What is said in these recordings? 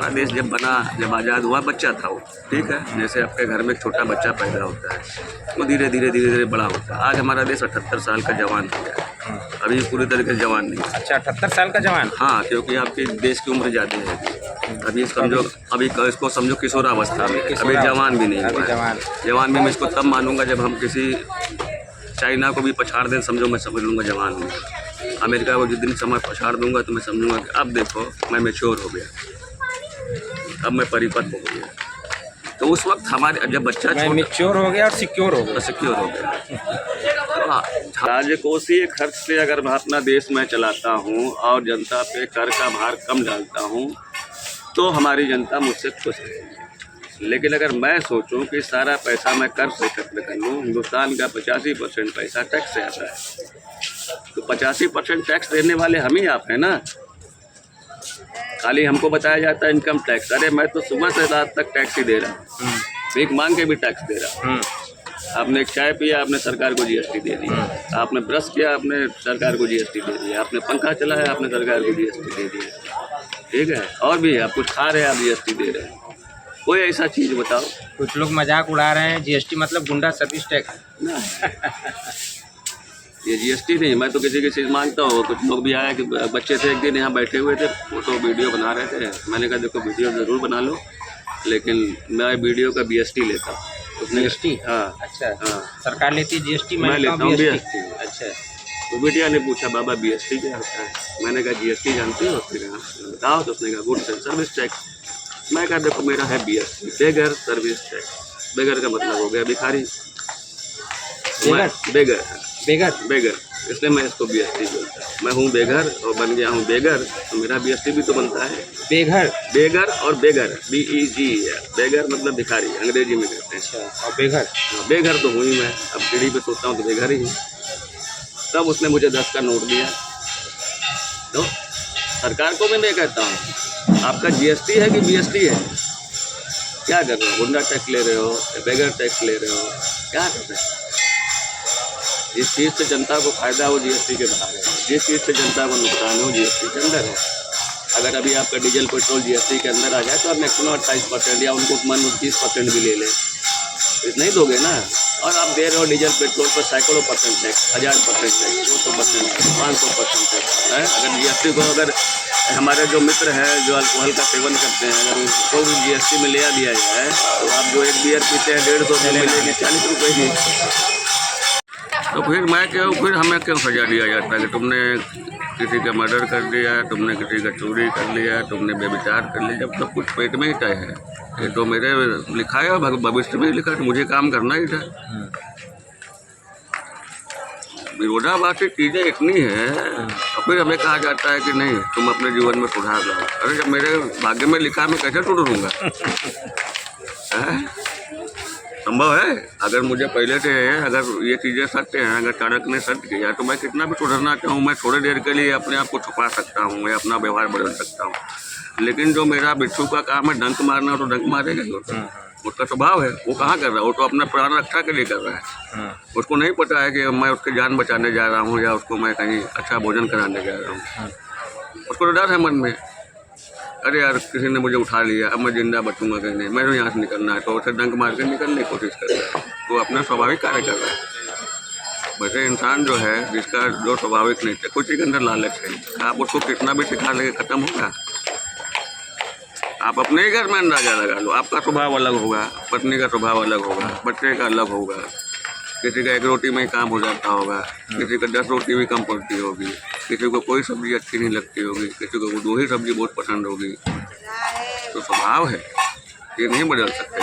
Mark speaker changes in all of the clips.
Speaker 1: हमारा देश जब बना, जब आज़ाद हुआ, बच्चा था वो, ठीक है। जैसे आपके घर में एक छोटा बच्चा पैदा होता है, वो धीरे धीरे बड़ा होता है। आज हमारा देश 78 साल का जवान हो गया है, अभी पूरी तरीके से जवान नहीं है।
Speaker 2: अच्छा, 78 साल का जवान?
Speaker 1: हाँ, क्योंकि आपके देश की उम्र ज़्यादा है अभी। समझो अभी इसको समझो किशोरावस्था में, अभी जवान भी नहीं हुआ है। जवान भी मैं इसको तब मानूंगा जब हम किसी चाइना को भी पछाड़ दें, समझो मैं समझ लूँगा जवान हूँ। अमेरिका को जिस दिन समय पछाड़ दूंगा तो मैं समझूंगा कि अब देखो मैं मैच्योर हो गया, अब मैं परिपक्व हो गया। तो उस वक्त हमारे जब बच्चा
Speaker 2: मैच्योर हो गया और सिक्योर हो गया,
Speaker 1: सिक्योर हो गया। राज्य कोषीय खर्च से अगर मैं अपना देश में चलाता हूँ और जनता पे कर का भार कम डालता हूँ तो हमारी जनता मुझसे खुश रहेगी। लेकिन अगर मैं सोचूं कि सारा पैसा मैं कर से खर्च कर लूँ, हिंदुस्तान का 85% पैसा टैक्स से आता है, तो 85% टैक्स देने वाले हम ही आप हैं ना। खाली हमको बताया जाता है इनकम टैक्स, अरे मैं तो सुबह से रात तक टैक्स ही दे रहा हूँ, भीख मांग के भी टैक्स दे रहा हूँ। आपने एक चाय पिया, आपने सरकार को जीएसटी दे दी, आपने ब्रश किया, आपने सरकार को जीएसटी दे दी, आपने पंखा चलाया, आपने सरकार को जीएसटी दे दिया, ठीक है। और भी आप कुछ खा रहे हैं, आप जीएसटी दे रहे हैं। कोई ऐसा चीज़ बताओ।
Speaker 2: कुछ लोग मजाक उड़ा रहे हैं, जीएसटी मतलब गुंडा सर्विस टैक्स
Speaker 1: ना। ये जीएसटी नहीं, मैं तो किसी की चीज़ मांगता हूँ। कुछ लोग भी आए कि बच्चे थे एक दिन यहाँ बैठे हुए थे, फोटो वीडियो बना रहे थे। मैंने कहा देखो वीडियो ज़रूर बना लो, लेकिन मैं वीडियो का BST लेता हूँ। उसने
Speaker 2: जीएसटी?
Speaker 1: हाँ।
Speaker 2: अच्छा,
Speaker 1: हाँ,
Speaker 2: सरकार लेती है जीएसटी,
Speaker 1: मैं लेता हूँ BST।
Speaker 2: अच्छा,
Speaker 1: तो बेटिया ने पूछा बाबा BST क्या होता है? मैंने कहा GST जानते हो? उसने कहा बताओ। तो उसने कहा गुड्स एंड सर्विस टैक्स। मैं कहा देखो मेरा है BST, बेगर सर्विस टैक्स। बेगर का मतलब हो गया भिखारी, बेगर
Speaker 2: बेगर
Speaker 1: बेगर, इसलिए मैं इसको BST बोलता हूँ। मैं हूँ बेघर और बन गया हूँ बेगर, तो मेरा BST भी तो बनता है। बेगर और बेगर, BEG है। बेगर मतलब भिखारी, अंग्रेजी में कहते हैं।
Speaker 2: अच्छा, और बेघर?
Speaker 1: बेघर तो हूँ ही मैं, अब सीढ़ी पे सोता हूँ तो बेघर ही हूँ। तब उसने मुझे 10 का नोट दिया। तो सरकार को भी मैं कहता हूँ आपका GST है कि BST है? क्या कर रहे हो? गुंडा टैक्स ले रहे हो, बेगर टैक्स ले रहे हो, क्या कर रहे हो? जिस चीज़ से जनता को फायदा हो GST के बाहर है, जिस चीज़ से जनता को नुकसान हो GST के अंदर है। अगर अभी आपका डीजल पेट्रोल GST के अंदर आ जाए तो आप मैक्सिमम 28% या उनको मन 30% भी ले लें, नहीं दोगे ना। और आप दे रहे हो डीजल पेट्रोल पर सैकड़ों % टैक्स, 1000% टैक्स, 200%, 500% टैक्स है। अगर GST को, अगर हमारे जो मित्र हैं जो अल्कोहल का सेवन करते हैं, अगर उनको भी GST में ले दिया जाए तो आप जो एक बियर पीते हैं 150 में मिलेगी 40 रुपये की। तो फिर मैं क्यों, फिर हमें क्यों सजा दिया जाता है कि तुमने किसी का मर्डर कर दिया, तुमने किसी का चोरी कर लिया, तुमने बेविचार कर लिया, जब सब कुछ पेट में ही तय है। ये तो मेरे लिखा है, भविष्य में ही लिखा है, तो मुझे काम करना ही था। विरोधाभासी चीज़ें इतनी है और फिर हमें कहा जाता है कि नहीं तुम अपने जीवन में सुधार लाओ। अरे जब मेरे भाग्य में लिखा मैं कैसे सुधरूंगा? संभव है? अगर मुझे पहले से अगर ये चीज़ें सत्य हैं, अगर चाणक्य ने सत्य किया तो मैं कितना भी सुधरना चाहूँ, मैं थोड़ी देर के लिए अपने आप को छुपा सकता हूँ या अपना व्यवहार बदल सकता हूँ। लेकिन जो मेरा बिच्छू का काम है डंक मारना, तो डंक मारेगा ही। उसका स्वभाव है, वो कहाँ कर रहा है? वो तो अपना प्राण रक्षा के लिए कर रहा है। उसको नहीं पता है कि मैं उसकी जान बचाने जा रहा हूँ या उसको मैं कहीं अच्छा भोजन कराने जा रहा हूँ। उसको तो डर है मन में, अरे यार किसी ने मुझे उठा लिया, अब मैं जिंदा बचूंगा कहीं नहीं, मैं तो यहाँ से निकलना है, तो उसे डंक मार के निकलने की कोशिश कर रहा है। वो अपना स्वाभाविक कार्य कर रहा है। वैसे इंसान जो है जिसका जो स्वाभाविक नहीं है, कुछ के अंदर लालच है, आप उसको कितना भी सिखा लेंगे खत्म होगा। आप अपने ही घर में अंदाजा लगा लो, आपका स्वभाव अलग होगा, पत्नी का स्वभाव अलग होगा, बच्चे का अलग होगा, किसी का 1 रोटी में ही काम हो जाता होगा, किसी का 10 रोटी भी कम पड़ती होगी, किसी को कोई सब्जी अच्छी नहीं लगती होगी, किसी को 2 ही सब्जी बहुत पसंद होगी। तो स्वभाव है, ये नहीं बदल सकते।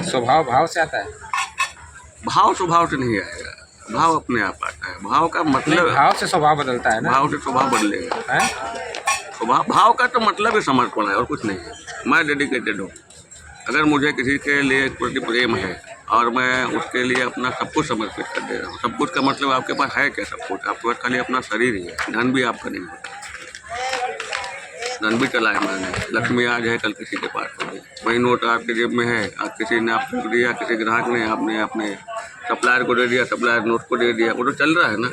Speaker 2: स्वभाव भाव से आता है?
Speaker 1: भाव स्वभाव से नहीं आएगा, भाव अपने आप आता है। भाव का मतलब,
Speaker 2: भाव से स्वभाव बदलता है ना? भाव
Speaker 1: से स्वभाव बदलेगा। भाव का तो मतलब ही समर्पण है और कुछ नहीं है। मैं डेडिकेटेड हूँ। अगर मुझे किसी के लिए प्रति प्रेम है और मैं उसके लिए अपना सब कुछ समर्पित कर दे रहा हूँ। सब कुछ का मतलब आपके पास है क्या? सब कुछ आपके पास खाली अपना शरीर ही है, धन भी आपका नहीं होता। धन भी चला है मैंने, लक्ष्मी आज है कल किसी के पास होगी। वही नोट आपके जेब में है, आज किसी ने आपको दिया, किसी ग्राहक ने, आपने अपने सप्लायर को दे दिया, सप्लायर नोट को दे दिया, वो तो चल रहा है ना।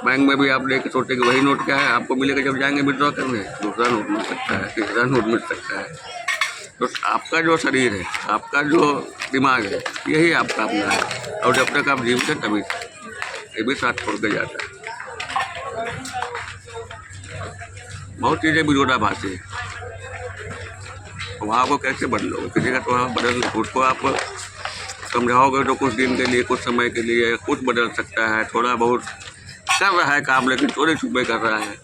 Speaker 1: बैंक में भी आप लेके सोचे कि वही नोट क्या है, आपको मिलेगा जब जाएंगे विड्रॉ करने, दूसरा नोट मिल सकता है, तीसरा नोट मिल सकता है। तो आपका जो शरीर है, आपका जो दिमाग है, यही आपका अपना है। और जब तक आप जीवित हैं तभी ये भी साथ छोड़ के जाता है। बहुत चीज़ें विरोधाभासी है। वहाँ को कैसे बदलोगे? किसी का तो वहाँ बदल, उसको आप समझाओगे तो कुछ दिन के लिए, कुछ समय के लिए कुछ बदल सकता है, थोड़ा बहुत कर रहा है काम, लेकिन चोरी छुपे कर रहा है।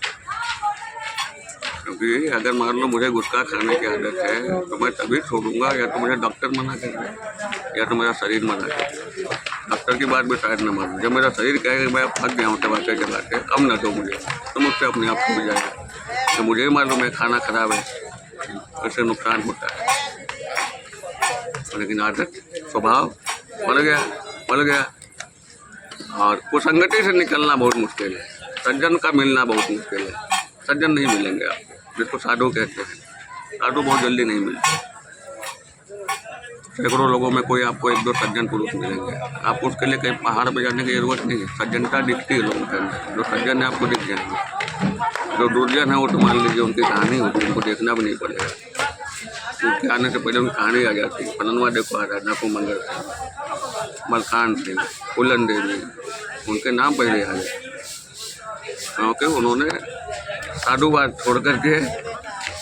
Speaker 1: क्योंकि अगर मान लो मुझे गुटखा खाने की आदत है तो मैं तभी छोड़ूंगा या तो मुझे डॉक्टर मना कर दे या तो मेरा शरीर मना कर दे। डॉक्टर की बात भी शायद न मानूं। जब मेरा शरीर कहे मैं थक गया हूँ चबाते चबाते, अब न दो मुझे, तो मुझसे अपने आप छूट जाएगा। तो मुझे ही मालूम है खाना खराब है, उससे नुकसान होता है, लेकिन आदत स्वभाव बन गया। और कुसंगति से निकलना बहुत मुश्किल है। सज्जन का मिलना बहुत मुश्किल है। सज्जन नहीं मिलेंगे आपको, जिसको साधु कहते हैं। साधु बहुत जल्दी नहीं मिलते। सैकड़ों लोगों में कोई आपको एक दो सज्जन पुरुष मिलेंगे। आपको उसके लिए कहीं पहाड़ पे जाने की जरूरत नहीं है। सज्जनता दिखती है लोगों के अंदर। जो सज्जन है आपको दिख जाएंगे। जो दुर्जन है वो तो मान लीजिए उनकी कहानी होती है, उनको देखना भी नहीं पड़ेगा। उनके आने से पहले उनकी कहानी आ जाती है। फलनवा देखो आ रहा, नाको मंगल सिंह, मलकान सिंह, फूलन देवी, उनके नाम पहले आ गए, क्योंकि उन्होंने साधुवाद छोड़ करके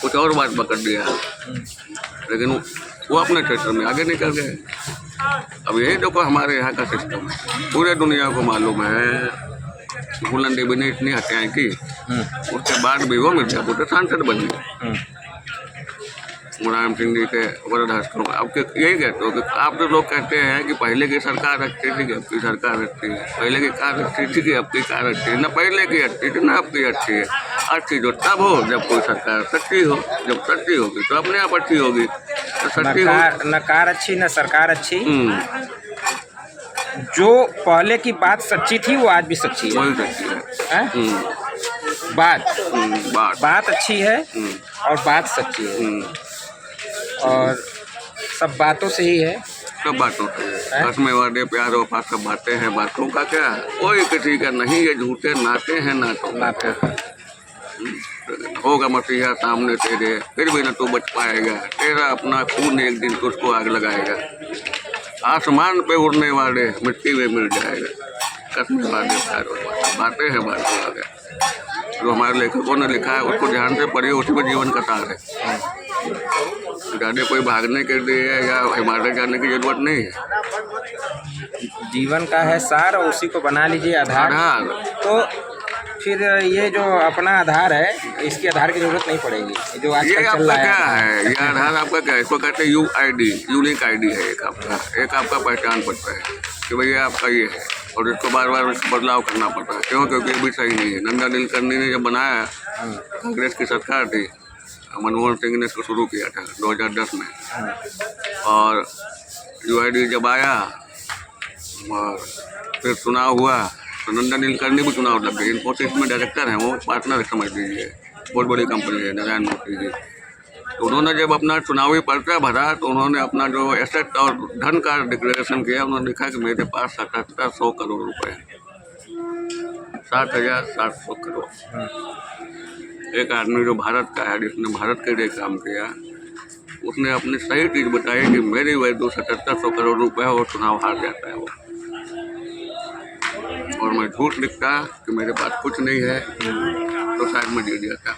Speaker 1: कुछ और बात पकड़ दिया। लेकिन वो अपने क्षेत्र में आगे निकल गए। अब यही देखो हमारे यहाँ का सिस्टम है। पूरे दुनिया को मालूम है फूलन देवी ने इतनी हत्याएं की, उसके बाद भी वो मिर्जापुर के सांसद बन गए। मुलायम सिंह जी के वरदहस्तों में। अब यही कहते हो कि आप तो लोग कहते हैं कि पहले की सरकार अच्छी थी कि अब की सरकार अच्छी है, पहले की कार अच्छी थी कि अब की कार अच्छी है। न पहले की अच्छी थी न अब की अच्छी है। अच्छी जो तब हो जब कोई सरकार सच्ची हो, जब सच्ची होगी तो अपने आप अच्छी होगी। तो सच्ची हो
Speaker 2: न कार अच्छी न सरकार अच्छी। जो पहले की बात सच्ची थी वो आज भी सच्ची है।
Speaker 1: वही सच्ची है।
Speaker 2: बात अच्छी है और बात सच्ची है। और सब बातों से ही है।
Speaker 1: सब बातों से है। में वादे प्यार वफा सब बातें हैं। बातों का क्या कोई किसी का नहीं, ये झूठे नाते हैं नाते। होगा मसीहा सामने तेरे, फिर भी न तू बच पाएगा। तेरा अपना खून एक दिन तुझको आग लगाएगा। आसमान पे उड़ने वाले मिट्टी में मिल जाएगा। कसमें वादे प्यार वफा बातें हैं बातों का। जो हमारे लेखकों ने लिखा है उसको ध्यान से पढ़िए, उसी में जीवन का सार है। ज़्यादा कोई भागने के लिए या हिमालय जाने की जरूरत नहीं है।
Speaker 2: जीवन का है सार और उसी को बना लीजिए आधार। तो फिर ये जो अपना आधार है, इसकी आधार की जरूरत नहीं पड़ेगी। जो आजकल चल रहा है
Speaker 1: क्या है, ये आधार आपका क्या है? इसको कहते हैं UID, यूनिक ID है एक आपका पहचान पत्र है कि भैया आपका ये है। और इसको बार बार बदलाव करना पड़ता है। क्यों? क्योंकि ये भी सही नहीं है। नंदा नीलकर्णी ने जब बनाया, कांग्रेस की सरकार थी, मनमोहन सिंह ने इसको शुरू किया था 2010 में। और UID जब आया और फिर चुनाव हुआ तो नंदा नीलकर्णी भी चुनाव लग गई। इन्फोसिस में डायरेक्टर हैं, वो पार्टनर समझ लीजिए, बहुत बड़ी कंपनी है नारायण मूर्ति जी। तो उन्होंने जब अपना चुनावी पर्चा भरा तो उन्होंने अपना जो एसेट और धन का डिक्लेरेशन किया। उन्होंने लिखा कि मेरे पास 7700 करोड़ रुपए, 7,700 करोड़। एक आदमी जो भारत का है, जिसने भारत के लिए काम किया, उसने अपनी सही चीज़ बताई कि मेरी वैल्यू 7700 करोड़ रुपए है और चुनाव हार जाता है वो। और मैं झूठ लिखता कि मेरे पास कुछ नहीं है तो शायद मैं जीत जाता।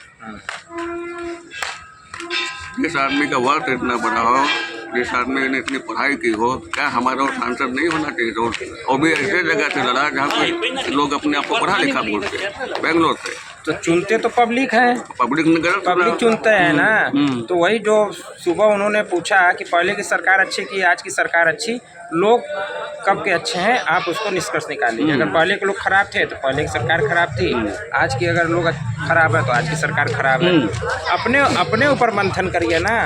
Speaker 1: जिस आदमी का वर्थ इतना बड़ा हो, जिस आदमी ने इतनी पढ़ाई की हो, क्या हमारा सांसद नहीं होना चाहिए? और भी ऐसे जगह से लड़ा जहाँ पे लोग अपने आप को पढ़ा लिखा बोलते हैं। बेंगलोर से
Speaker 2: तो चुनते तो पब्लिक है, पब्लिक चुनते हैं ना। तो वही जो सुबह उन्होंने पूछा कि पहले की सरकार अच्छी की आज की सरकार अच्छी, लोग कब के अच्छे हैं आप उसको निष्कर्ष निकाल लीजिए। अगर पहले के लोग खराब थे तो पहले की सरकार खराब थी, आज की अगर लोग खराब है तो आज की सरकार खराब है। अपने ऊपर मंथन करिए ना,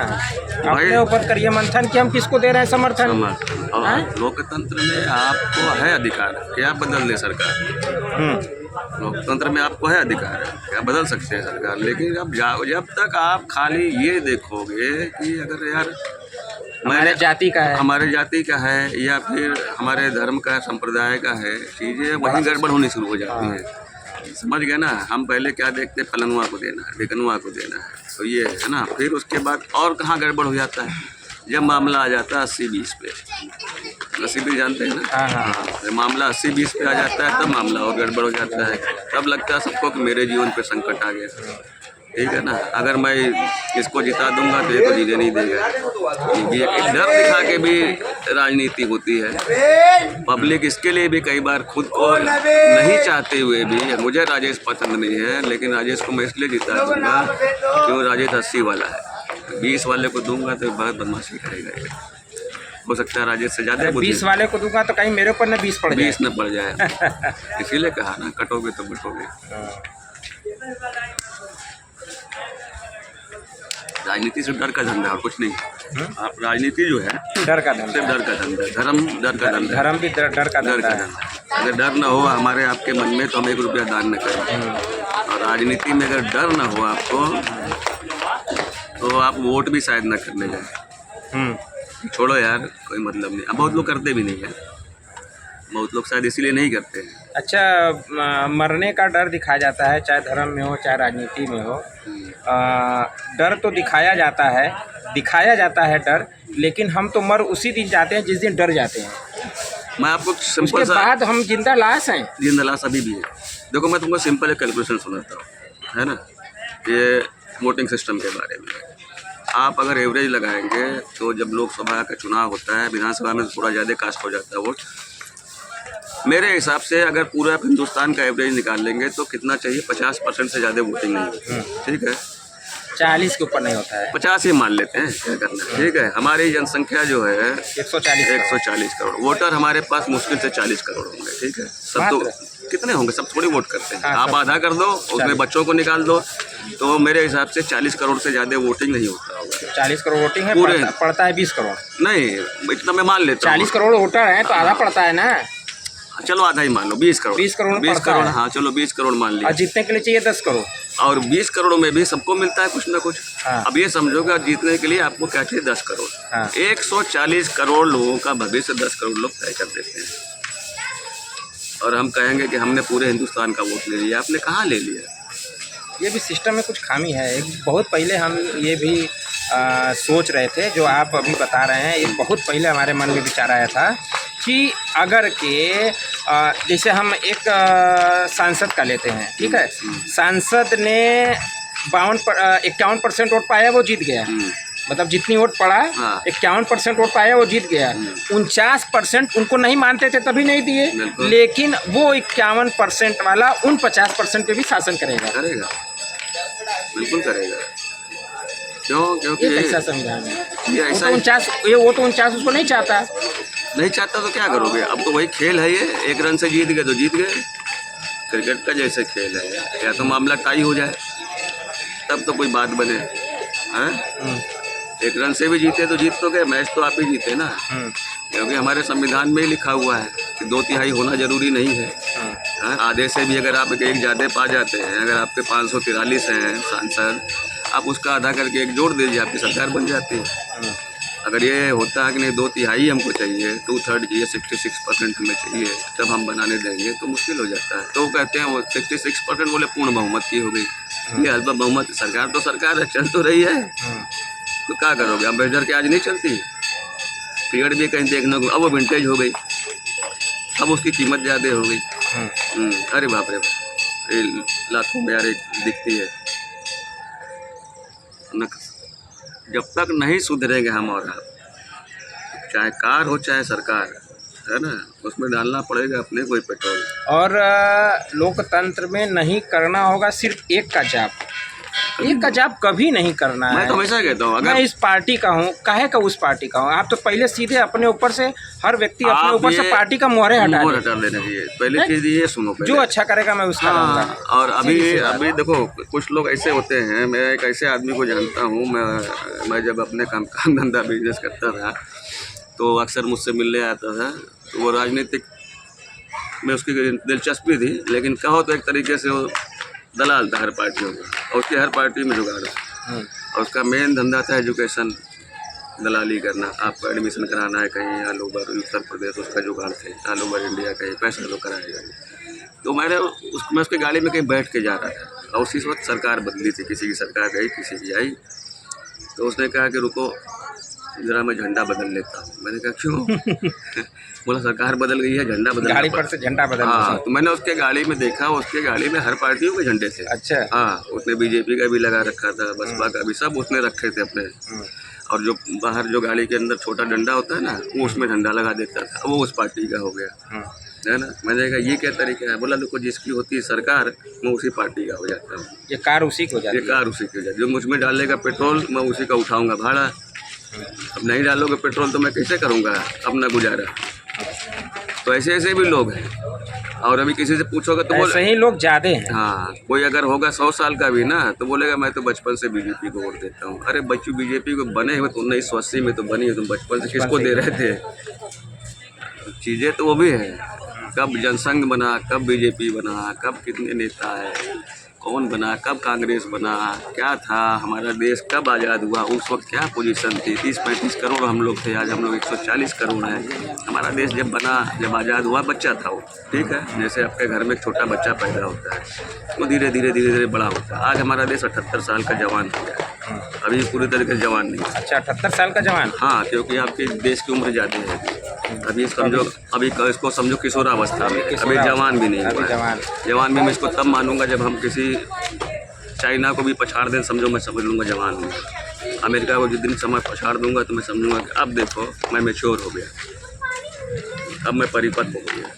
Speaker 2: अपने ऊपर करिए मंथन कि हम किसको दे रहे हैं समर्थन।
Speaker 1: लोकतंत्र में आपको है अधिकार कि आप बदल दे सरकार। लोकतंत्र में आपको है अधिकार है कि आप बदल सकते हैं सरकार। लेकिन अब जब तक आप खाली ये देखोगे कि अगर यार
Speaker 2: हमारे जाति का है
Speaker 1: या फिर हमारे धर्म का संप्रदाय का है, चीज़ें वहीं गड़बड़ होनी शुरू हो जाती हैं। समझ गए ना। हम पहले क्या देखते, फलनुआ को देना है, ढिकनुआ को देना है, तो ये है ना। फिर उसके बाद और कहाँ गड़बड़ हो जाता है, जब मामला आ जाता है 80-20 पे, 80-20 जानते हैं ना।
Speaker 2: हाँ।
Speaker 1: जब मामला 80-20 पे आ जाता है तब मामला और गड़बड़ हो जाता है। तब लगता है सबको कि मेरे जीवन पे संकट आ गया, ठीक है ना। अगर मैं इसको जिता दूंगा तो ये तो जीने नहीं देगा। ये डर दिखा के भी राजनीति होती है। पब्लिक इसके लिए भी कई बार खुद को नहीं चाहते हुए भी, मुझे राजेश पसंद नहीं है लेकिन राजेश को मैं इसलिए जिता दूंगा कि वो राजेश 80 वाला है। 20 वाले को दूंगा तो बहुत बदमाशी करेगा ये। हो सकता है राजेश से ज़्यादा
Speaker 2: 20 वाले को दूंगा तो कहीं मेरे ऊपर न 20 पड़ जाए।
Speaker 1: 20 न पड़ जाए। इसीलिए कहा ना, कटोगे तो बटोगे। राजनीति सिर्फ डर का धंधा और कुछ नहीं। आप राजनीति जो है
Speaker 2: डर का धंधा,
Speaker 1: सिर्फ डर का धंधा, धर्म डर का धंधा,
Speaker 2: धर्म भी डर का
Speaker 1: डर का
Speaker 2: धंधा है।
Speaker 1: धंधा। अगर डर ना हो हमारे आपके मन में तो हम 1 रुपया दान न करें। और राजनीति में अगर डर ना हो आपको तो आप वोट भी शायद न करने जाए। छोड़ो यार, कोई मतलब नहीं। अब बहुत लोग करते भी नहीं है, बहुत लोग शायद इसीलिए नहीं करते हैं।
Speaker 2: अच्छा, मरने का डर दिखाया जाता है, चाहे धर्म में हो चाहे राजनीति में हो। डर तो दिखाया जाता है डर, लेकिन हम तो मर उसी दिन जाते हैं जिस दिन डर जाते हैं।
Speaker 1: मैं आपको सिंपल
Speaker 2: उसके बाद हम जिंदा लाश हैं।
Speaker 1: जिंदा लाश अभी भी है। देखो मैं तुमको सिंपल एक कैलकुलेशन सुनाता हूँ, है ना। ये वोटिंग सिस्टम के बारे में आप अगर एवरेज लगाएंगे तो जब लोकसभा का चुनाव होता है, विधानसभा में थोड़ा ज़्यादा कास्ट हो जाता है वोट। मेरे हिसाब से अगर पूरा हिंदुस्तान का एवरेज निकाल लेंगे तो कितना चाहिए, 50% से ज़्यादा वोटिंग नहीं होती, ठीक है।
Speaker 2: 40 के ऊपर नहीं होता है,
Speaker 1: 50 ही मान लेते हैं, क्या करना है, ठीक है। हमारी जनसंख्या जो है 140 करोड़, वोटर हमारे पास मुश्किल से 40 करोड़ होंगे, ठीक है। सब तो कितने होंगे, सब थोड़ी वोट करते हैं। आप आधा कर दो, उसमें बच्चों को निकाल दो, तो मेरे हिसाब से 40 करोड़ से ज़्यादा वोटिंग नहीं होता होगा। 40
Speaker 2: करोड़ वोटिंग है,
Speaker 1: पूरे
Speaker 2: पड़ता है 20 करोड़।
Speaker 1: नहीं, इतना मैं मान लेता हूँ।
Speaker 2: 40 करोड़ वोटर है तो आधा पड़ता है ना।
Speaker 1: चलो आधा ही मान लो, 20 करोड़।
Speaker 2: 20 करोड़,
Speaker 1: हाँ चलो 20 करोड़ मान लिया।
Speaker 2: और जीतने के लिए चाहिए 10 करोड़।
Speaker 1: और 20 करोड़ में भी सबको मिलता है कुछ ना कुछ।
Speaker 2: हाँ।
Speaker 1: अब ये समझो कि जीतने के लिए आपको क्या चाहिए, 10 करोड़।
Speaker 2: हाँ।
Speaker 1: 140 करोड़ लोगों का भविष्य 10 करोड़ लोग तय कर देते हैं। और हम कहेंगे कि हमने पूरे हिंदुस्तान का वोट ले लिया। आपने कहाँ ले लिया?
Speaker 2: ये भी सिस्टम में कुछ खामी है। बहुत पहले हम ये भी सोच रहे थे, जो आप अभी बता रहे हैं, ये बहुत पहले हमारे मन में विचार आया था कि अगर के जैसे हम एक सांसद का लेते हैं, ठीक है। सांसद ने 51% वोट पाया, वो जीत गया। मतलब जितनी वोट पड़ा, 51% वोट पाया, वो जीत गया। 49% उनको नहीं मानते थे तभी नहीं दिए, लेकिन वो 51% वाला उन 50% पे भी शासन करेगा।
Speaker 1: बिल्कुल करेगा। क्यों? क्योंकि
Speaker 2: ये कैसा संविधान है?
Speaker 1: ये ऐसा
Speaker 2: 49 उसको नहीं चाहता
Speaker 1: तो क्या करोगे? अब तो वही खेल है, ये 1 रन से जीत गए तो जीत गए। क्रिकेट का जैसे खेल है, या तो मामला टाई हो जाए तब तो कोई बात बने, हैं? 1 रन से भी जीते तो जीत तो गए, मैच तो आप ही जीते ना। क्योंकि हमारे संविधान में ही लिखा हुआ है कि 2/3 होना जरूरी नहीं है। आधे से भी अगर आप एक ज़्यादा पा जाते हैं, अगर आपके 543 हैं सांसद, आप उसका आधा करके 1 जोड़ दीजिए, आपकी सरकार बन जाती है। अगर ये होता है कि नहीं 2/3 हमको चाहिए, 2/3 चाहिए, 66% हमें चाहिए, तब हम बनाने देंगे, तो मुश्किल हो जाता है। तो वो कहते हैं वो 66% बोले पूर्ण बहुमत की हो गई। ये अल्प बहुमत, सरकार तो सरकार है, चल तो रही है, तो क्या करोगे? अम्बेडकर की आज नहीं चलती, पीरियड भी कहीं देखने को, अब वो विंटेज हो गई, अब उसकी कीमत ज़्यादा हो गई। अरे बाप रे बाप, ये लाखों में यार एक दिखती है। जब तक नहीं सुधरेंगे हम और आप, चाहे कार हो चाहे सरकार, है ना, उसमें डालना पड़ेगा अपने कोई पेट्रोल।
Speaker 2: और लोकतंत्र में नहीं करना होगा सिर्फ एक का जाप, एक का जाप कभी नहीं करना है।
Speaker 1: मैं तो हमेशा कहता हूँ, अगर
Speaker 2: मैं इस पार्टी का हूँ, काहे का उस पार्टी का हूँ। आप तो पहले सीधे अपने ऊपर से, हर व्यक्ति अपने ऊपर से पार्टी का मोहरे हटा
Speaker 1: लेना चाहिए। पहले चीज ये सुनो,
Speaker 2: जो अच्छा करेगा मैं उसका
Speaker 1: करूँगा। और अभी देखो, कुछ लोग ऐसे होते हैं, मैं एक ऐसे आदमी को जानता हूँ, मैं जब अपने काम धंधा बिजनेस करता था तो अक्सर मुझसे मिलने आता था। तो वो राजनीतिक में उसकी दिलचस्पी थी, लेकिन कहो तो एक तरीके से वो दलाल था हर पार्टियों का, और उसकी हर पार्टी में जुगाड़ था। और उसका मेन धंधा था एजुकेशन, दलाली करना। आपको एडमिशन कराना है कहीं ऑल ओवर उत्तर प्रदेश, उसका जुगाड़ थे, ऑल ओवर इंडिया कहीं पैसा तो कराएगा। तो मैं उसके गाड़ी में कहीं बैठ के जा रहा था और उसी वक्त सरकार बदली थी, किसी की सरकार गई किसी की आई। तो उसने कहा कि रुको ज़रा मैं झंडा बदल लेता हूँ। मैंने कहा क्यों? बोला सरकार बदल गई है, झंडा बदल,
Speaker 2: गाड़ी पर से झंडा बदल।
Speaker 1: हाँ, तो मैंने उसके गाड़ी में देखा, उसके गाड़ी में हर पार्टियों के झंडे थे।
Speaker 2: अच्छा।
Speaker 1: हाँ, उसने बीजेपी का भी लगा रखा था, बसपा का भी, सब उसने रखे थे अपने। और जो बाहर जो गाड़ी के अंदर छोटा डंडा होता है ना, वो उसमें झंडा लगा देता था, वो उस पार्टी का हो गया, है ना। मैंने कहा ये क्या तरीका है? बोला देखो जिसकी होती है सरकार मैं उसी पार्टी का हो जाता हूँ।
Speaker 2: ये कार उसी को जाती
Speaker 1: ये कार उसी की हो जाती है। जो मुझ में डालेगा पेट्रोल मैं उसी का उठाऊंगा भाड़ा। अब नहीं डालोगे पेट्रोल तो मैं कैसे करूँगा अपना गुजारा? तो ऐसे ऐसे भी लोग हैं। और अभी किसी से पूछोगे तो
Speaker 2: ऐसे ही लोग ज़्यादा हैं।
Speaker 1: हाँ, कोई अगर होगा 100 साल का भी ना तो बोलेगा मैं तो बचपन से बीजेपी को वोट देता हूँ। अरे बच्चों बीजेपी को बने हुए तो 1980 में तो बनी है, तुम बचपन से किसको दे रहे थे? चीज़ें तो वो भी है, कब जनसंघ बना, कब बीजेपी बना, कब कितने नेता है, कौन बना, कब कांग्रेस बना, क्या था, हमारा देश कब आज़ाद हुआ, उस वक्त क्या पोजीशन थी। 30-35 करोड़ हम लोग थे, आज हम लोग 140 करोड़ हैं। हमारा देश जब बना, जब आज़ाद हुआ बच्चा था वो, ठीक है। जैसे आपके घर में एक छोटा बच्चा पैदा होता है वो धीरे धीरे बड़ा होता है। आज हमारा देश 78 साल का जवान हो गया है, अभी पूरी तरीके से जवान नहीं है।
Speaker 2: अच्छा, 78 साल का जवान?
Speaker 1: हाँ, क्योंकि आपके देश की उम्र ज़्यादा है अभी। समझो अभी इसको समझो किशोरावस्था में, अभी जवान भी नहीं हुआ है। जवान भी मैं इसको तब मानूंगा जब हम किसी चाइना को भी पछाड़ दें, समझो मैं समझ लूँगा जवान हूँ। अमेरिका को जिस दिन समय पछाड़ दूंगा तो मैं समझूंगा कि अब देखो मैं मैच्योर हो गया, अब मैं परिपक्व हो गया।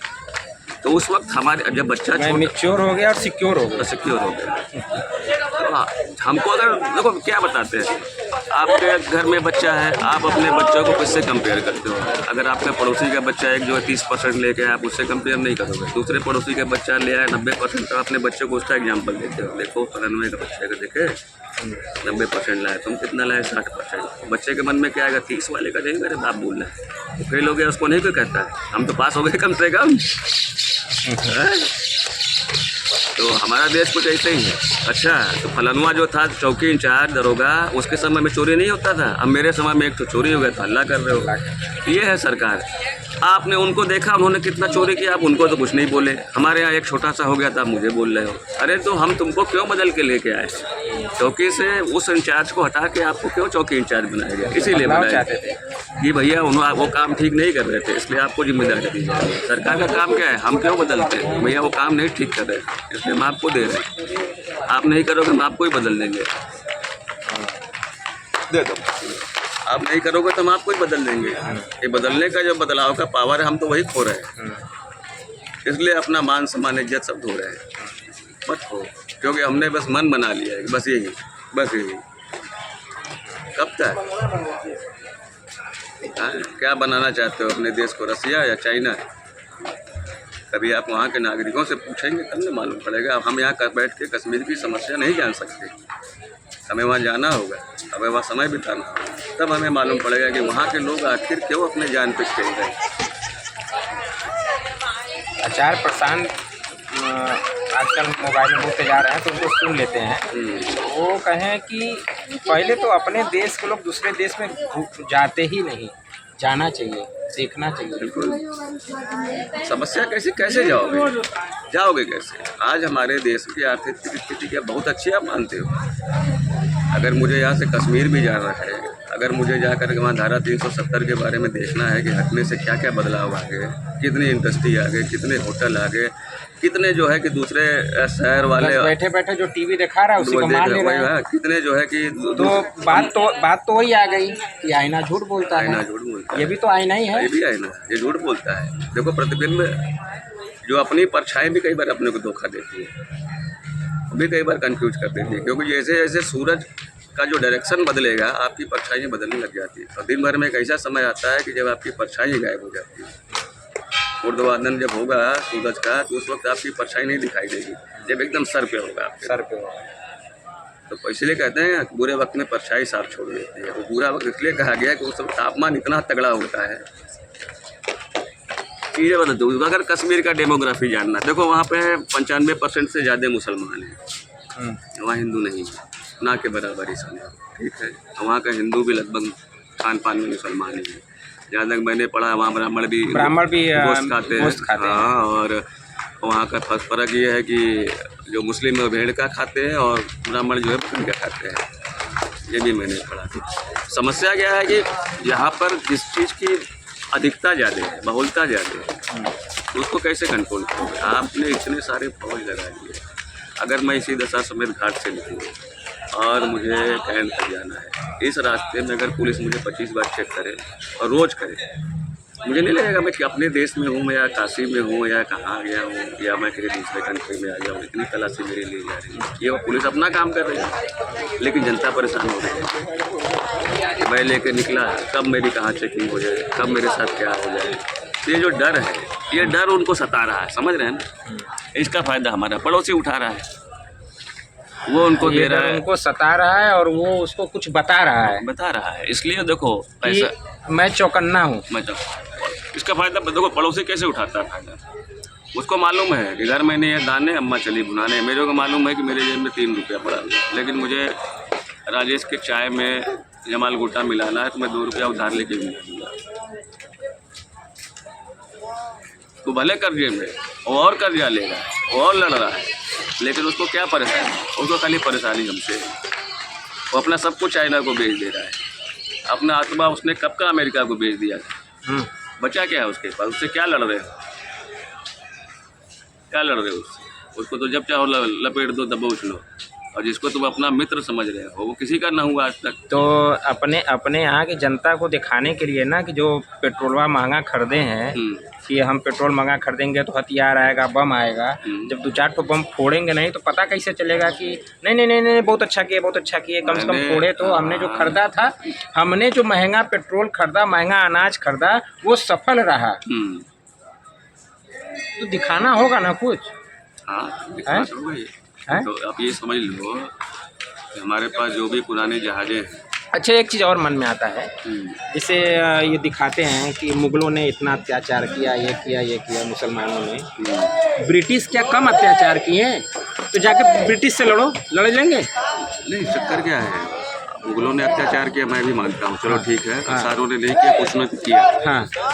Speaker 1: तो उस वक्त हमारे जब बच्चा
Speaker 2: मैच्योर हो गया और सिक्योर हो गया,
Speaker 1: सिक्योर हो गया। तो हाँ, हमको अगर देखो क्या बताते हैं, आपके घर में बच्चा है, आप अपने बच्चों को किससे कंपेयर करते हो? अगर आपके पड़ोसी का बच्चा एक जो है 30% लेके आए, आप उससे कंपेयर नहीं करोगे। दूसरे पड़ोसी का बच्चा ले आए 90%, तो अपने बच्चों को उसका एग्जाम्पल देते हो। देखो 95 का बच्चे का देखे 90% लाए, तुम कितना लाए? 60%। बच्चे के मन में क्या आएगा? 30 वाले का देंगे, अरे बाप बोल रहे हैं फेल हो गया, उसको नहीं कोई कहता है हम तो पास हो गए कम से कम। तो हमारा देश कुछ ऐसे ही है। अच्छा, तो फलानुआ जो था चौकी इंचार्ज दरोगा, उसके समय में चोरी नहीं होता था, अब मेरे समय में एक तो चोरी हो गया तो हल्ला कर रहे हो। ये है सरकार। आपने उनको देखा उन्होंने कितना चोरी किया, आप उनको तो कुछ नहीं बोले। हमारे यहाँ एक छोटा सा हो गया था, आप मुझे बोल रहे हो। अरे तो हम तुमको क्यों बदल के लेके आए? चौकी से उस इंचार्ज को हटा के आपको क्यों चौकी इंचार्ज बनाया गया? इसीलिए बनाया चाहते थे कि भैया उन्होंने वो काम ठीक नहीं कर रहे थे, इसलिए आपको जिम्मेदारी दी जाए। सरकार का काम क्या है? हम क्यों बदलते हैं? भैया वो काम नहीं ठीक कर रहे, इसलिए हम आपको दे रहे हैं। आप नहीं करोगे हम आपको ही बदल देंगे। दे दो, आप नहीं करोगे तो हम आपको ही बदल देंगे। ये बदलने का जो बदलाव का पावर है हम तो वही खो रहे हैं, इसलिए अपना मान सम्मान इज्जत सब धो रहे हैं। मत खो, क्योंकि हमने बस मन बना लिया है बस यही कब तक? क्या बनाना चाहते हो अपने देश को, रसिया या चाइना? कभी आप वहाँ के नागरिकों से पूछेंगे तब न मालूम पड़ेगा। हम यहाँ बैठ के कश्मीर की समस्या नहीं जान सकते, हमें वहाँ जाना होगा, हमें वहाँ समय बिताना होगा, तब हमें मालूम पड़ेगा कि वहाँ के लोग आखिर क्यों अपने जान पे खेल रहे हैं।
Speaker 2: आचार्य प्रशांत आजकल मोबाइल में बोलते जा रहे हैं तो उनको सुन लेते हैं। वो कहें कि पहले तो अपने देश के लोग दूसरे देश में जाते ही नहीं, जाना चाहिए, देखना चाहिए।
Speaker 1: बिल्कुल। समस्या कैसे जाओगे कैसे? आज हमारे देश की आर्थिक स्थिति क्या बहुत अच्छी आप मानते हो? अगर मुझे यहाँ से कश्मीर भी जाना है, अगर मुझे जाकर के वहाँ धारा 370 के बारे में देखना है कि हटने से क्या क्या बदलाव आ गए, कितनी इंडस्ट्री आ गई, कितने होटल आ गए, कितने जो है कि दूसरे शहर वाले
Speaker 2: बैठे बैठे जो टीवी दिखा रहा है उसी को मान ले रहे हैं।
Speaker 1: कितने जो है कि
Speaker 2: तो बात तो वही आ गई कि आईना झूठ बोलता है।
Speaker 1: आईना झूठ बोलता है,
Speaker 2: ये भी तो आईना ही है।
Speaker 1: ये भी आईना, ये झूठ बोलता है। देखो प्रतिबिंब जो अपनी परछाई भी कई बार अपने को धोखा देती है, भी कई बार कंफ्यूज कर देती है, क्योंकि जैसे जैसे सूरज का जो डायरेक्शन बदलेगा आपकी परछाइयाँ बदलने लग जाती है। और दिन भर में एक ऐसा समय आता है कि जब आपकी परछाई गायब हो जाती है। ऊर्ध्वाधन जब होगा सूरज का तो उस वक्त आपकी परछाई नहीं दिखाई देगी, जब एकदम सर पे होगा, आपके
Speaker 2: सर पे होगा।
Speaker 1: तो इसलिए कहते हैं बुरे वक्त में परछाई साफ छोड़ देती है। वो बुरा वक्त इसलिए कहा गया कि उस वक्त तापमान इतना तगड़ा होता है, चीज़ें बदलती हैं। अगर कश्मीर का डेमोग्राफी जानना, देखो वहाँ पे 95% से ज़्यादा मुसलमान हैं, वहाँ हिंदू नहीं है, ना के बराबर ही समझो, ठीक है। वहाँ का हिंदू भी लगभग खान पान में मुसलमान ही है। जहाँ तक मैंने पढ़ा वहाँ ब्राह्मण भी गोश्त खाते हैं। हाँ, और वहाँ का फ़र्क ये है कि जो मुस्लिम है वो भेड़ का खाते हैं और ब्राह्मण जो है बकरी का खाते हैं। ये भी मैंने पढ़ा थी। समस्या क्या है कि यहाँ पर जिस चीज़ की अधिकता ज़्यादा है, बहुलता ज़्यादा है, उसको कैसे कंट्रोल करोगे? आपने इतने सारे फौज लगा दिए। अगर मैं इसी दशा समेत घाट से निकलूँ और मुझे कैंट तक जाना है, इस रास्ते में अगर पुलिस मुझे 25 बार चेक करे और रोज़ करे, मुझे नहीं लगेगा मैं कि अपने देश में हूँ या काशी में हूँ या कहाँ गया हूँ या मैं किसी दूसरे कंट्री में आ गया हूँ। इतनी तलाशी मेरे लिए जा रही है। ये वो पुलिस अपना काम कर रही है, लेकिन जनता परेशान हो रही है। मैं लेके निकला, कब मेरी कहाँ चेकिंग हो जाए, कब मेरे साथ क्या हो जाए। ये जो डर है, ये डर उनको सता रहा है, समझ रहे हैं ना? इसका फ़ायदा हमारा पड़ोसी उठा रहा है, वो उनको दे रहा है,
Speaker 2: उनको सता रहा है और वो उसको कुछ बता रहा है।
Speaker 1: इसलिए देखो पैसा
Speaker 2: मैं चौकन्ना हूँ।
Speaker 1: इसका फ़ायदा देखो पड़ोसी कैसे उठाता है फ़ायदा। उसको मालूम है कि घर मैंने ये दाने अम्मा चली भुनाने, मेरे को मालूम है कि मेरे जेब में 3 रुपया पड़ा है, लेकिन मुझे राजेश के चाय में जमाल गोटा मिलाना है तो मैं 2 रुपया उधार लेके मिला दूँगा। तो भले कर्जे में और कर्जा लेगा और लड़ रहा है, लेकिन उसको क्या परेशानी? उसको खाली परेशानी हमसे। वो अपना सब कुछ चाइना को बेच दे रहा है, अपना आत्मा उसने कब का अमेरिका को बेच दिया था। बचा क्या है उसके पास? उससे क्या लड़ रहे हो? क्या लड़ रहे हो उससे? उसको तो जब चाहो लपेट दो, दबोच लो। और जिसको तुम अपना मित्र समझ रहे हो वो किसी का ना हुआ आज तक।
Speaker 2: तो अपने यहाँ की जनता को दिखाने के लिए ना कि जो पेट्रोलवा महंगा खरीदे हैं कि हम पेट्रोल महंगा खरीदेंगे तो हथियार आएगा, बम आएगा। जब 2-4 ठो बम फोड़ेंगे नहीं तो पता कैसे चलेगा कि नहीं बहुत अच्छा किए कम से कम फोड़े तो हमने जो खरीदा था, हमने जो महंगा पेट्रोल खरीदा, महंगा अनाज खरीदा, वो सफल रहा। तो दिखाना होगा ना कुछ।
Speaker 1: हाँ, दिखाना तो होगा ही। तो आप ये समझ लो कि हमारे पास जो भी पुराने जहाज़ें हैं।
Speaker 2: अच्छा, एक चीज़ और मन में आता है, जैसे ये दिखाते हैं कि मुगलों ने इतना अत्याचार किया, ये किया मुसलमानों ने। ब्रिटिश क्या कम अत्याचार किए? तो जाके ब्रिटिश से लड़ लेंगे।
Speaker 1: नहीं, चक्कर क्या है, मुगलों ने अत्याचार किया मैं भी मानता हूँ, चलो ठीक है। सारों ने नहीं किया, कुछ ने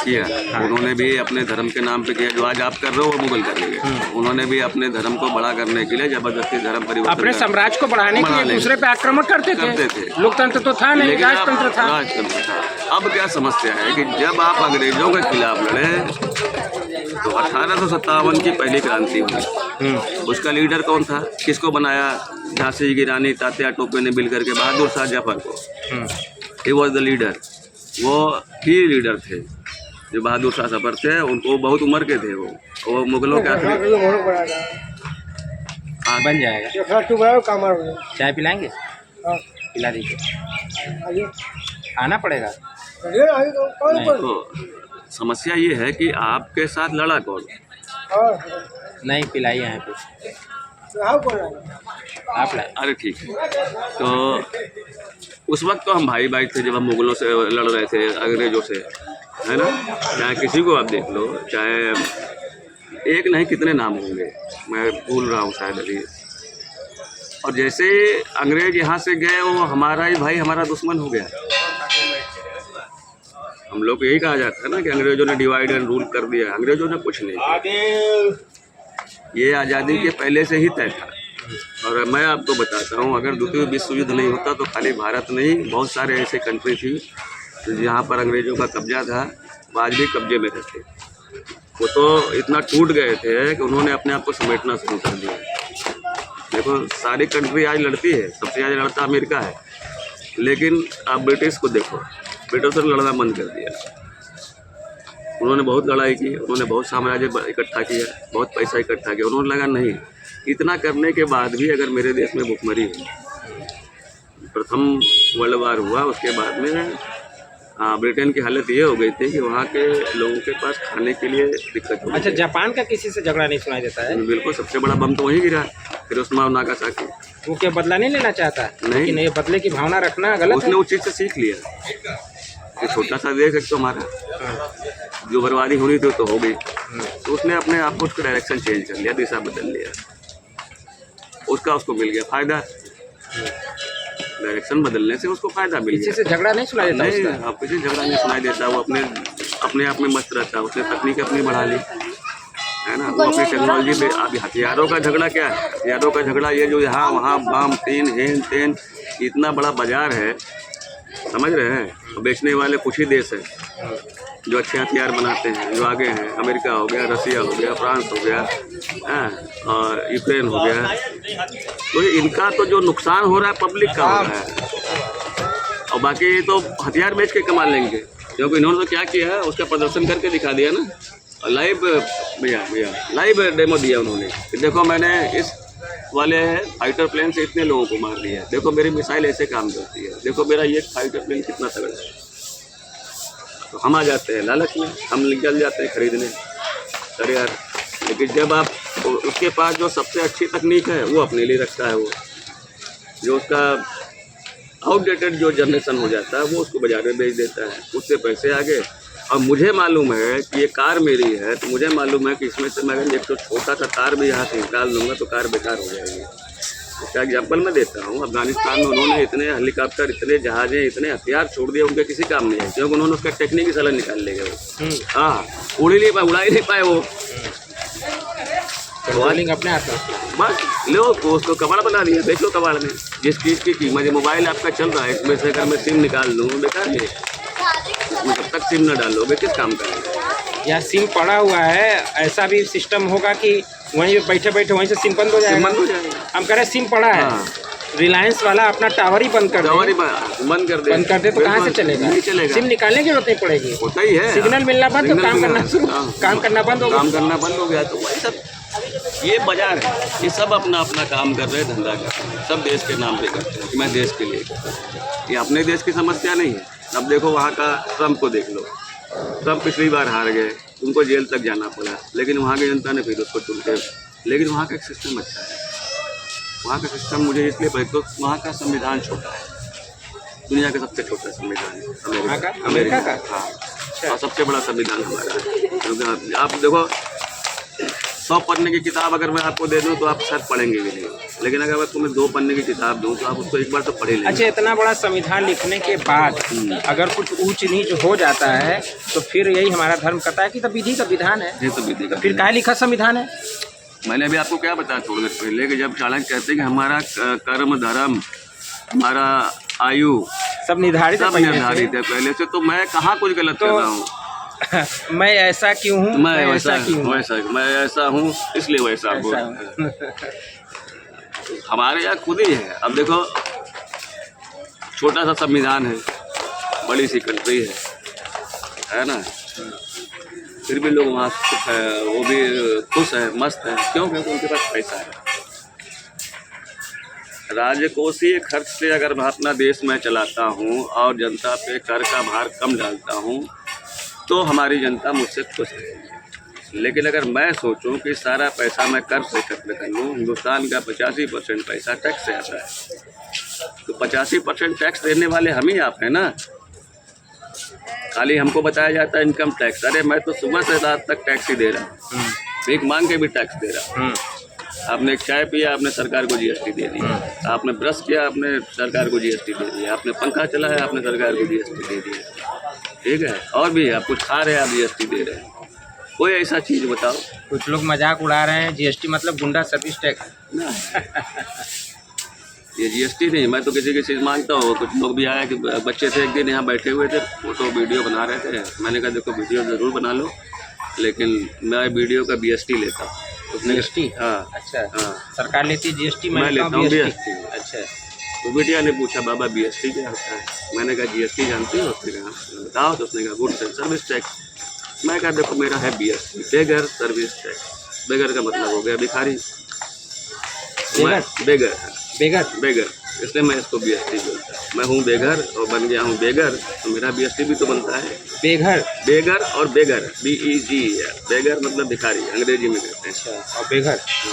Speaker 1: किया। उन्होंने भी अपने धर्म के नाम पे किया। जो आज आप कर रहे हो वो मुगल कर रहे हैं। उन्होंने भी अपने धर्म को बड़ा करने के लिए जबरदस्ती धर्म परिवर्तन, अपने
Speaker 2: साम्राज्य को बढ़ाने के लिए दूसरे पे आक्रमण करते थे। लोकतंत्र तो था नहीं, राजतंत्र था।
Speaker 1: अब क्या समस्या है कि जब आप अंग्रेजों के खिलाफ लड़े तो 1857 की पहली क्रांति हुई। उसका लीडर कौन था? किसको बनाया? झांसी की रानी तात्या टोपे ने मिल करके बहादुर शाह जफर को। He was the leader. वो ही लीडर थे जो बहादुर शाह जफर थे। उनको बहुत उम्र के थे। वो मुगलों के
Speaker 2: बन जाएगा। चाय पिलाएंगे? पिला दीजिए। आना पड़ेगा।
Speaker 1: तो समस्या ये है कि आपके साथ लड़ा कौन?
Speaker 2: नहीं पिलाई यहाँ पे आप लाए।
Speaker 1: अरे ठीक है। तो उस वक्त तो हम भाई थे जब हम मुगलों से लड़ रहे थे, अंग्रेजों से, है ना? चाहे किसी को आप देख लो, चाहे एक नहीं कितने नाम होंगे, मैं भूल रहा हूँ शायद अभी। और जैसे अंग्रेज यहाँ से गए वो हमारा ही भाई हमारा दुश्मन हो गया। हम लोग को यही कहा जाता है ना कि अंग्रेजों ने डिवाइड एंड रूल कर दिया। अंग्रेजों ने कुछ नहीं किया, ये आज़ादी के पहले से ही तय था। और मैं आपको बताता हूँ, अगर द्वितीय विश्व युद्ध नहीं होता तो खाली भारत नहीं, बहुत सारे ऐसे कंट्री थी जहाँ पर अंग्रेजों का कब्जा था, वो आज भी कब्जे में रहते। वो तो इतना टूट गए थे कि उन्होंने अपने आप को समेटना शुरू कर दिया। देखो सारी कंट्री आज लड़ती है, सबसे ज़्यादा लड़ता अमेरिका है, लेकिन आप ब्रिटिश को देखो, ब्रिटिशों ने लड़ना बंद कर दिया। उन्होंने बहुत लड़ाई की, उन्होंने बहुत साम्राज्य इकट्ठा किया, बहुत पैसा इकट्ठा किया। उन्होंने लगा नहीं, इतना करने के बाद भी अगर मेरे देश में भुखमरी हुई, प्रथम वर्ल्ड वार हुआ, उसके बाद में ब्रिटेन की हालत ये हो गई थी कि वहाँ के लोगों के पास खाने के लिए दिक्कत हो गई।
Speaker 2: अच्छा, जापान का किसी से झगड़ा नहीं सुनाई देता है?
Speaker 1: बिल्कुल, सबसे बड़ा बम तो वहीं गिरा, हिरोशिमा और नागासाकी।
Speaker 2: वो क्या बदला नहीं लेना चाहता?
Speaker 1: नहीं,
Speaker 2: ये बदले की भावना रखना गलत।
Speaker 1: उसने उस चीज़ से सीख लिया कि छोटा सा देश एक तो हमारा जो बर्बादी होनी थी तो हो गई, तो उसने अपने आप को उसका डायरेक्शन चेंज कर लिया, दिशा बदल लिया। उसको मिल गया फायदा। डायरेक्शन बदलने से उसको फायदा मिल गया।
Speaker 2: किसी से झगड़ा नहीं सुनाई देता?
Speaker 1: नहीं, अब किसी झगड़ा नहीं सुनाई देता। वो अपने आप में मस्त रहता है। उसने तकनीक अपनी बढ़ा ली, है ना। वो अपनी टेक्नोलॉजी पे, अभी हथियारों का झगड़ा क्या है, हथियारों का झगड़ा ये जो यहाँ वहाँ बाम तीन हेन तेन, इतना बड़ा बाजार है, समझ रहे हैं। बेचने वाले कुछ ही देश हैं जो अच्छे हथियार बनाते हैं, जो आगे हैं। अमेरिका हो गया, रसिया हो गया, फ्रांस हो गया, और यूक्रेन हो गया। तो इनका तो जो नुकसान हो रहा है पब्लिक का हो रहा है, और बाकी तो हथियार बेच के कमा लेंगे, क्योंकि इन्होंने तो क्या किया है उसका प्रदर्शन करके दिखा दिया ना। लाइव भैया लाइव डेमो दिया उन्होंने कि देखो मैंने इस वाले फाइटर प्लेन से इतने लोगों को मार लिया है, देखो मेरी मिसाइल ऐसे काम करती है, देखो मेरा ये फाइटर प्लेन कितना तगड़ा है। तो हम आ जाते हैं लालच में, हम निकल जाते हैं खरीदने। अरे यार, लेकिन जब आप उसके पास जो सबसे अच्छी तकनीक है वो अपने लिए रखता है, वो जो उसका आउटडेटेड जो जनरेशन हो जाता है वो उसको बाजार में बेच देता है, उससे पैसे आगे। और मुझे मालूम है कि ये कार मेरी है, तो मुझे मालूम है कि इसमें से मैं एक तो छोटा सा कार भी यहाँ से निकाल दूंगा तो कार बेकार हो जाएगी। इसका एग्जाम्पल मैं देता हूँ, अफगानिस्तान में उन्होंने इतने हेलीकॉप्टर, इतने जहाजें, इतने हथियार छोड़ दिए, उनके किसी काम नहीं है, क्योंकि उन्होंने उसका टेक्निक ही साला निकाल ले गए वो। हाँ, उड़ ही नहीं पाए, उड़ा ही नहीं पाए वो।
Speaker 2: ट्रोलिंग अपने हाथ में,
Speaker 1: बस लो उसको कबाड़ बना दिया, बेच लो कबाड़ में। जिस चीज़ की कीमत, मोबाइल आपका चल रहा है, इसमें से अगर मैं सिम निकाल दूँ बेकार है, इसमें जब तक सिम न डालोगे किस काम करेंगे।
Speaker 2: या सिम पड़ा हुआ है, ऐसा भी सिस्टम होगा कि वहीं बैठे बैठे वहीं से सिम बंद हो जाएगा। हम कह रहे सिम पड़ा है, रिलायंस वाला अपना टावर ही बंद कर दे,
Speaker 1: बंद कर दे
Speaker 2: तो कहाँ से चलेगा?
Speaker 1: नहीं चलेगा,
Speaker 2: सिम निकालने की जरूरत नहीं पड़ेगी,
Speaker 1: होता ही है।
Speaker 2: सिग्नल मिलना बंद तो काम करना बंद हो गया,
Speaker 1: काम करना बंद हो गया। तो वही सब ये बाजार है, ये सब अपना अपना काम कर रहे हैं, धंधा कर रहे हैं, सब देश के नाम पे करते हैं कि मैं देश के लिए करता हूँ। ये अपने देश की समस्या नहीं है। अब देखो वहाँ का ट्रम्प को देख लो, ट्रम्प पिछली बार हार गए, उनको जेल तक जाना पड़ा, लेकिन वहाँ की जनता ने फिर उसको चुन के, लेकिन वहाँ का एक सिस्टम अच्छा है। वहाँ का सिस्टम मुझे इसलिए पसंद, तो वहाँ का संविधान छोटा है, दुनिया का सबसे छोटा संविधान अमेरिका का। हाँ, और सबसे बड़ा संविधान हमारा है। क्योंकि आप देखो 100 पन्ने की किताब अगर मैं आपको दे दूं तो आप शायद पढ़ेंगे भी नहीं, लेकिन अगर मैं तुम्हें 2 पन्ने की किताब दूं तो आप उसको एक बार तो पढ़े लेंगे।
Speaker 2: अच्छा, इतना बड़ा संविधान लिखने के बाद अगर कुछ ऊंच नीच हो जाता है तो फिर यही हमारा धर्म कहता है कि तो विधि का विधान है,
Speaker 1: ये तो विधि का,
Speaker 2: फिर काहे लिखा संविधान है।
Speaker 1: मैंने अभी आपको क्या बताया थोड़ी देर पहले कि जब चाणक्य कहते हैं कि हमारा कर्म धर्म, हमारा आयु
Speaker 2: सब निर्धारित
Speaker 1: है पहले से, तो मैं कहाँ कुछ गलत कर रहा हूँ।
Speaker 2: मैं ऐसा क्यों हूँ,
Speaker 1: मैं ऐसा क्यों हूँ, मैं ऐसा हूँ इसलिए वैसा हूँ। हमारे यहाँ खुद ही है। अब देखो छोटा सा संविधान है, बड़ी सी कंट्री है ना, फिर भी लोग वहाँ सुख है, वो भी खुश है, मस्त है। क्यों? क्योंकि उनके पास पैसा है। राजकोषीय खर्च से अगर मैं अपना देश में चलाता हूँ और जनता पे कर का भार कम डालता हूँ तो हमारी जनता मुझसे खुश है। लेकिन अगर मैं सोचूं कि सारा पैसा मैं कर से खर्च कर लूँ, हिंदुस्तान का 85% पैसा टैक्स से आता है, तो 85% टैक्स देने वाले हम ही आप हैं ना। खाली हमको बताया जाता है इनकम टैक्स, अरे मैं तो सुबह से रात तक टैक्स ही दे रहा हूँ, भीख मांग के भी टैक्स दे रहा हूँ। आपने एक चाय पिया, आपने सरकार को जीएसटी दे दी, आपने ब्रश किया, आपने सरकार को जीएसटी दे दी, आपने पंखा चलाया, आपने सरकार को जीएसटी दे दी, ठीक है। और भी आप कुछ खा रहे हैं, आप जीएसटी दे रहे हैं। कोई ऐसा चीज़ बताओ।
Speaker 2: कुछ लोग मजाक उड़ा रहे हैं, जीएसटी मतलब गुंडा सर्विस टैक्स
Speaker 1: ना, ये जीएसटी नहीं। मैं तो किसी की चीज़ मांगता हूँ। कुछ लोग भी आया कि बच्चे थे एक दिन यहाँ बैठे हुए थे, फोटो वीडियो बना रहे थे। मैंने कहा देखो वीडियो ज़रूर बना लो, लेकिन मैं वीडियो का BST लेता हूँ। उसने
Speaker 2: जीएसटी?
Speaker 1: हाँ,
Speaker 2: अच्छा,
Speaker 1: हाँ,
Speaker 2: सरकार लेती है जीएसटी,
Speaker 1: मैं लेता हूँ BST।
Speaker 2: अच्छा,
Speaker 1: तो बेटिया ने पूछा बाबा BST क्या होता है? मैंने कहा GST जानती हो? उसने कहा बताओ। तो उसने कहा गुड्स एंड सर्विस टैक्स। मैं कहा देखो मेरा है BST, बेगर सर्विस टैक्स। बेगर का मतलब हो गया भिखारी, बेगर, इसलिए मैं इसको BST बोलता हूँ। मैं हूँ बेघर और बन गया हूँ बेगर, तो मेरा BST भी तो बनता है। बेगर और बेगर, BEG, बेगर मतलब भिखारी, अंग्रेजी में कहते हैं।
Speaker 2: अच्छा, और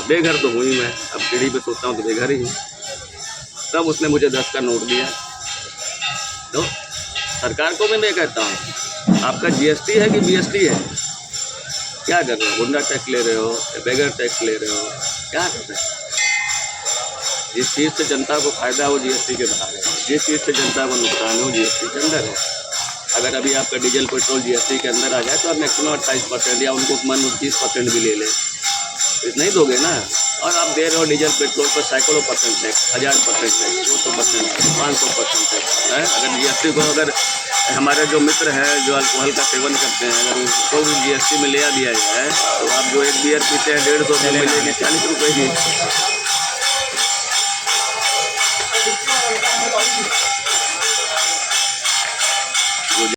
Speaker 1: बेघर तो हूँ ही मैं। अब सीढ़ी पे सोचता हूँ तो बेघर ही हूँ। तब उसने मुझे 10 का नोट दिया। तो सरकार को भी मैं कहता हूँ आपका GST है कि BST है? क्या कर रहे हो? गुंडा टैक्स ले रहे हो, बेगर टैक्स ले रहे हो, क्या कर रहे हो? जिस चीज़ से जनता को फायदा हो GST के बाहर है, जिस चीज़ से जनता को नुकसान हो GST के अंदर है। अगर अभी आपका डीजल पेट्रोल जीएसटी के अंदर आ जाए तो आप मैक्सिमम 28% या उनको मन 30% भी ले लें, नहीं दोगे ना। और आप दे रहे हो डीजल पेट्रोल पर सैकड़ों % टैक्स, 1000% टैक्स, 200%, 500% टैक्स है। अगर जीएसटी को अगर हमारे जो मित्र हैं जो अल्कोहल का सेवन करते हैं, अगर उनको भी जीएसटी में ले दिया जाए तो आप जो एक बियर पीते हैं 150 में मिलेगी 40 रुपये की।